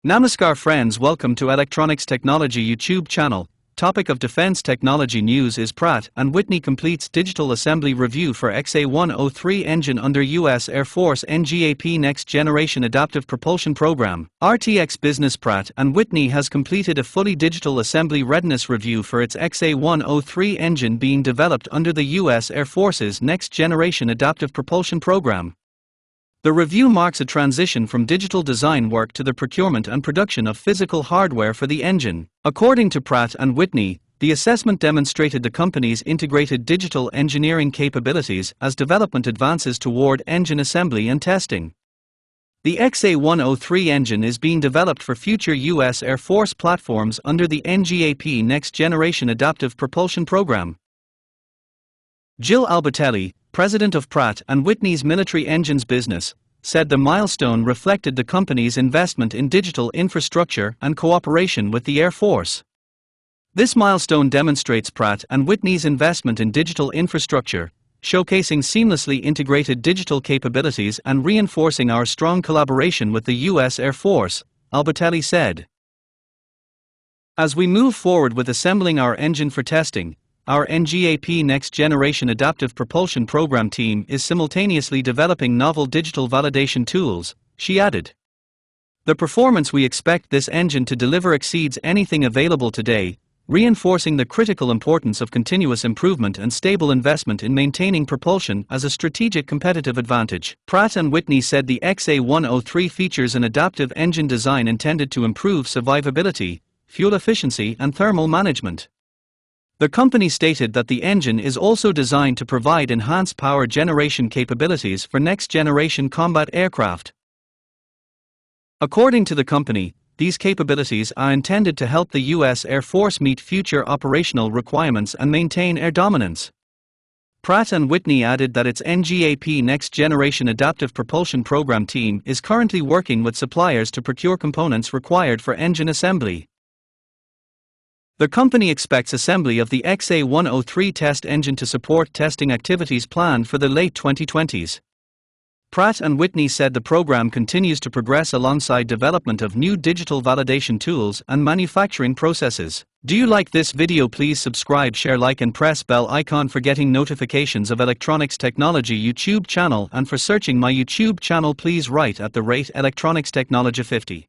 Namaskar friends, welcome to Electronics Technology YouTube channel. Topic of defense technology news is Pratt and Whitney completes digital assembly review for XA103 engine under US Air Force NGAP Next Generation Adaptive Propulsion Program. RTX Business Pratt and Whitney has completed a fully digital assembly readiness review for its XA103 engine being developed under the US Air Force's Next Generation Adaptive Propulsion Program. The review marks a transition from digital design work to the procurement and production of physical hardware for the engine. According to Pratt and Whitney, the assessment demonstrated the company's integrated digital engineering capabilities as development advances toward engine assembly and testing. The XA103 engine is being developed for future U.S. Air Force platforms under the NGAP Next Generation Adaptive Propulsion Program. Jill Albatelli, president of Pratt & Whitney's military engines business, said the milestone reflected the company's investment in digital infrastructure and cooperation with the Air Force. This milestone demonstrates Pratt & Whitney's investment in digital infrastructure, showcasing seamlessly integrated digital capabilities and reinforcing our strong collaboration with the U.S. Air Force, Albatelli said. As we move forward with assembling our engine for testing, our NGAP Next Generation Adaptive Propulsion Program team is simultaneously developing novel digital validation tools, she added. The performance we expect this engine to deliver exceeds anything available today, reinforcing the critical importance of continuous improvement and stable investment in maintaining propulsion as a strategic competitive advantage. Pratt & Whitney said the XA103 features an adaptive engine design intended to improve survivability, fuel efficiency and thermal management. The company stated that the engine is also designed to provide enhanced power generation capabilities for next-generation combat aircraft. According to the company, these capabilities are intended to help the U.S. Air Force meet future operational requirements and maintain air dominance. Pratt & Whitney added that its NGAP Next Generation Adaptive Propulsion Program team is currently working with suppliers to procure components required for engine assembly. The company expects assembly of the XA103 test engine to support testing activities planned for the late 2020s. Pratt & Whitney said the program continues to progress alongside development of new digital validation tools and manufacturing processes. Do you like this video? Please subscribe, share, like and press bell icon for getting notifications of Electronics Technology YouTube channel, and for searching my YouTube channel please write @Electronics Technology 50.